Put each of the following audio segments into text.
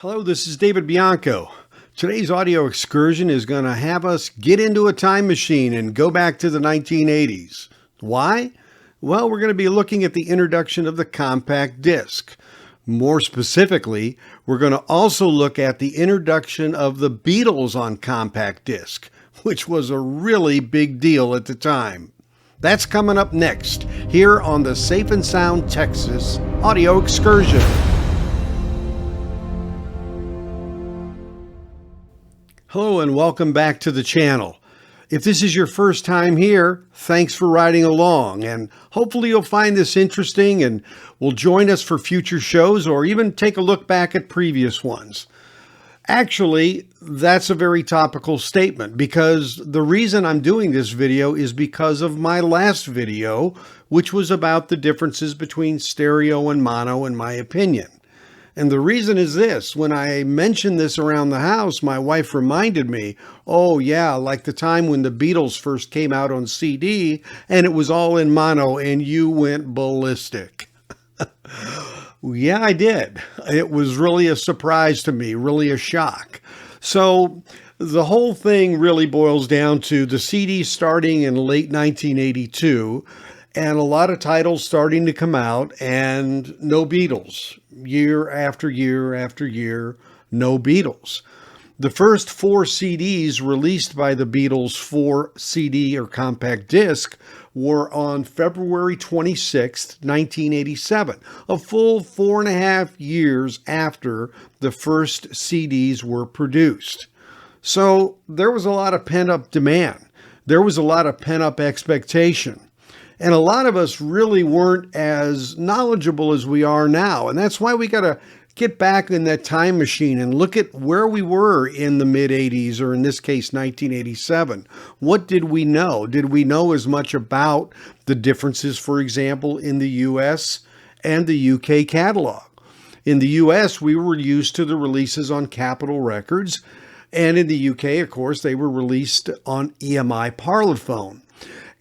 Hello, this is David Bianco. Today's audio excursion is going to have us get into a time machine and go back to the 1980s. Why? Well, we're going to be looking at the introduction of the compact disc. More specifically, we're going to also look at the introduction of the Beatles on compact disc, which was a really big deal at the time. That's coming up next, here on the Safe and Sound Texas Audio Excursion. Hello and welcome back to the channel. If this is your first time here, thanks for riding along, and hopefully you'll find this interesting and will join us for future shows or even take a look back at previous ones. Actually, that's a very topical statement because the reason I'm doing this video is because of my last video, which was about the differences between stereo and mono in my opinion. And the reason is this: when I mentioned this around the house, my wife reminded me, oh yeah, like the time when the Beatles first came out on CD and it was all in mono and you went ballistic. Yeah, I did. It was really a surprise to me, really a shock. So the whole thing really boils down to the CD starting in late 1982 and a lot of titles starting to come out and no Beatles. Year after year after year, no Beatles. The first 4 CDs released by the Beatles for CD or compact disc were on February 26, 1987, a full 4.5 years after the first CDs were produced. So there was a lot of pent-up demand. There was a lot of pent-up expectation. And a lot of us really weren't as knowledgeable as we are now. And that's why we got to get back in that time machine and look at where we were in the mid-80s, or in this case, 1987. What did we know? Did we know as much about the differences, for example, in the US and the UK catalog? In the US, we were used to the releases on Capitol Records. And in the UK, of course, they were released on EMI Parlophone.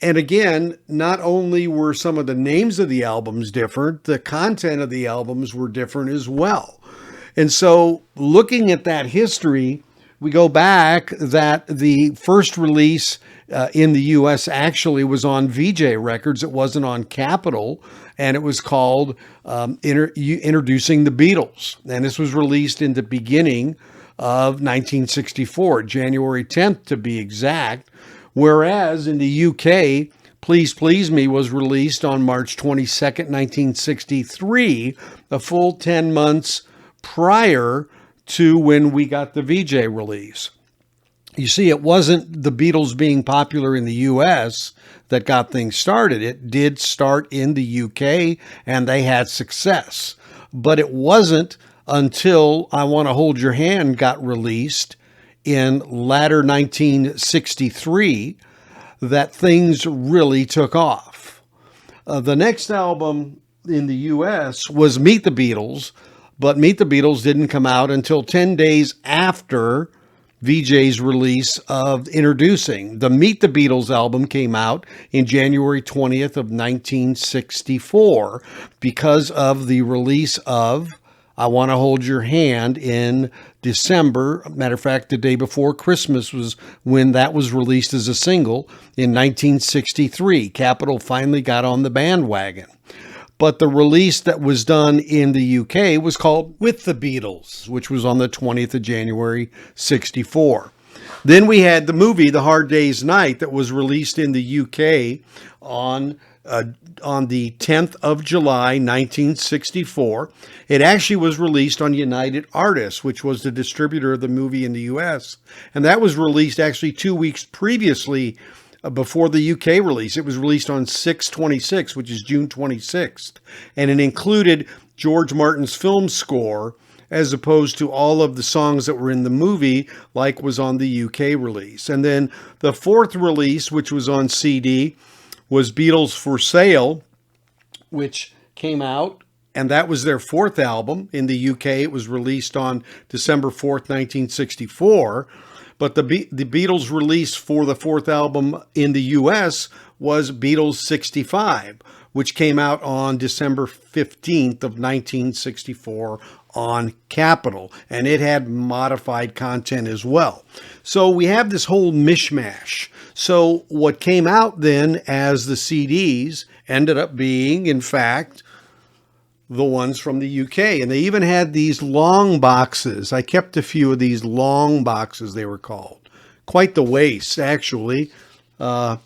And again, not only were some of the names of the albums different, the content of the albums were different as well. And so looking at that history, we go back that the first release in the US actually was on VJ Records. It wasn't on Capitol, and it was called Introducing the Beatles. And this was released in the beginning of 1964, January 10th to be exact. Whereas in the UK, Please Please Me was released on March 22nd, 1963, a full 10 months prior to when we got the VJ release. You see, it wasn't the Beatles being popular in the US that got things started. It did start in the UK and they had success. But it wasn't until I Want to Hold Your Hand got released in latter 1963 that things really took off. The next album in the US was Meet the Beatles, but Meet the Beatles didn't come out until 10 days after VJ's release of Introducing. The Meet the Beatles album came out in January 20th of 1964 because of the release of I Want to Hold Your Hand in December. Matter of fact, the day before Christmas was when that was released as a single in 1963. Capitol finally got on the bandwagon. But the release that was done in the UK was called With the Beatles, which was on the 20th of January, 64. Then we had the movie The Hard Day's Night that was released in the UK on the 10th of July, 1964. It actually was released on United Artists, which was the distributor of the movie in the US. And that was released actually 2 weeks previously before the UK release. It was released on 6/26, which is June 26th. And it included George Martin's film score as opposed to all of the songs that were in the movie, like was on the UK release. And then the fourth release, which was on CD, was Beatles for Sale, which came out, and that was their fourth album. In the UK, it was released on December 4th, 1964. But the Beatles release for the fourth album in the US was Beatles 65, which came out on December 15th of 1964 on Capitol, and it had modified content as well. So we have this whole mishmash. So what came out then as the CDs ended up being, in fact, the ones from the UK. And they even had these long boxes. I kept a few of these long boxes, they were called. Quite the waste, actually. Our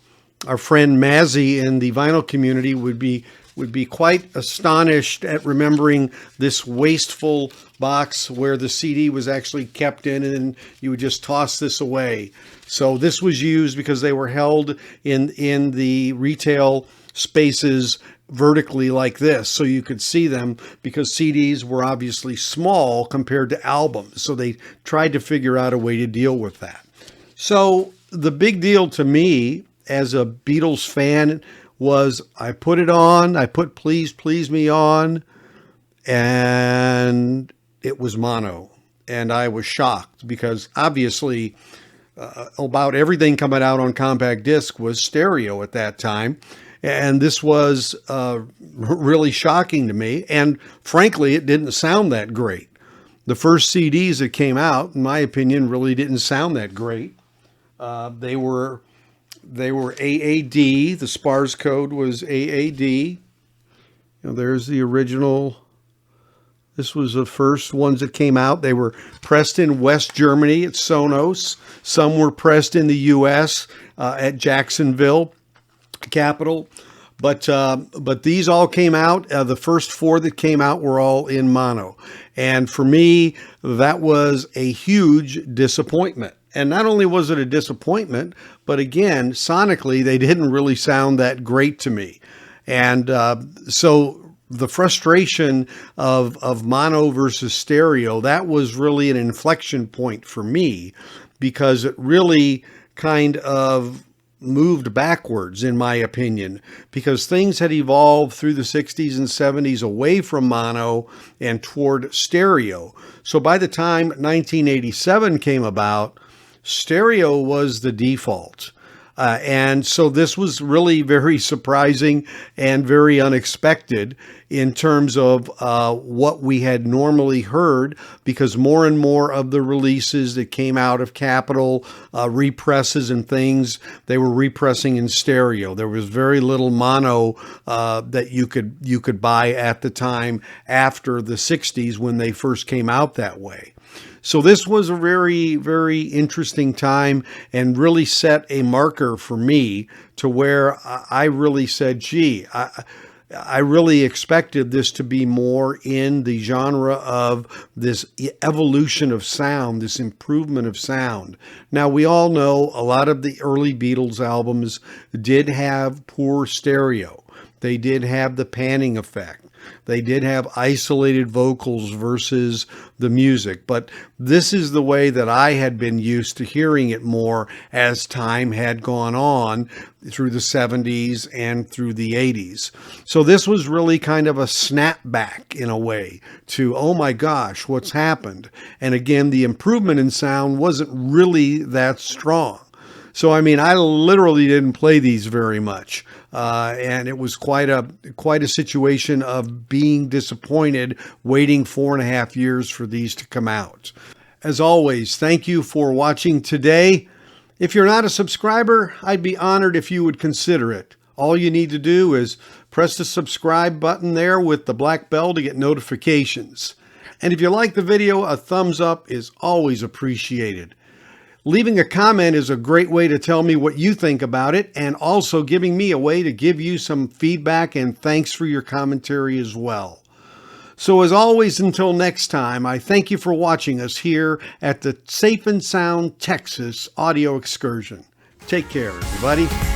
friend Mazzy in the vinyl community would be quite astonished at remembering this wasteful box where the CD was actually kept in, and you would just toss this away. So this was used because they were held in the retail spaces vertically like this, so you could see them, because CDs were obviously small compared to albums. So they tried to figure out a way to deal with that. So the big deal to me as a Beatles fan was I put it on, I put Please Please Me on, and it was mono. And I was shocked because obviously about everything coming out on compact disc was stereo at that time. And this was really shocking to me. And frankly, it didn't sound that great. The first CDs that came out, in my opinion, really didn't sound that great. They were AAD. The SPARS code was AAD. You know, there's the original. This was the first ones that came out. They were pressed in West Germany at Sonos. Some were pressed in the U.S. At Jacksonville, Capitol. But these all came out. The first four that came out were all in mono. And for me, that was a huge disappointment. And not only was it a disappointment, but again, sonically, they didn't really sound that great to me. And so the frustration of mono versus stereo, that was really an inflection point for me, because it really kind of moved backwards, in my opinion, because things had evolved through the 60s and 70s away from mono and toward stereo. So by the time 1987 came about, stereo was the default. And so this was really very surprising and very unexpected in terms of what we had normally heard, because more and more of the releases that came out of Capitol, represses and things, they were repressing in stereo. There was very little mono that you could buy at the time after the 60s when they first came out that way. So this was a very, very interesting time and really set a marker for me to where I really said, gee, I really expected this to be more in the genre of this evolution of sound, this improvement of sound. Now, we all know a lot of the early Beatles albums did have poor stereo. They did have the panning effect. They did have isolated vocals versus the music, but this is the way that I had been used to hearing it more as time had gone on through the 70s and through the 80s. So this was really kind of a snapback in a way to, oh my gosh, what's happened? And again, the improvement in sound wasn't really that strong. So, I mean, I literally didn't play these very much. And it was quite a situation of being disappointed, waiting 4.5 years for these to come out. As always, thank you for watching today. If you're not a subscriber, I'd be honored if you would consider it. All you need to do is press the subscribe button there with the black bell to get notifications. And if you like the video, a thumbs up is always appreciated. Leaving a comment is a great way to tell me what you think about it, and also giving me a way to give you some feedback, and thanks for your commentary as well. So as always, until next time, I thank you for watching us here at the Safe and Sound Texas Audio Excursion. Take care, everybody.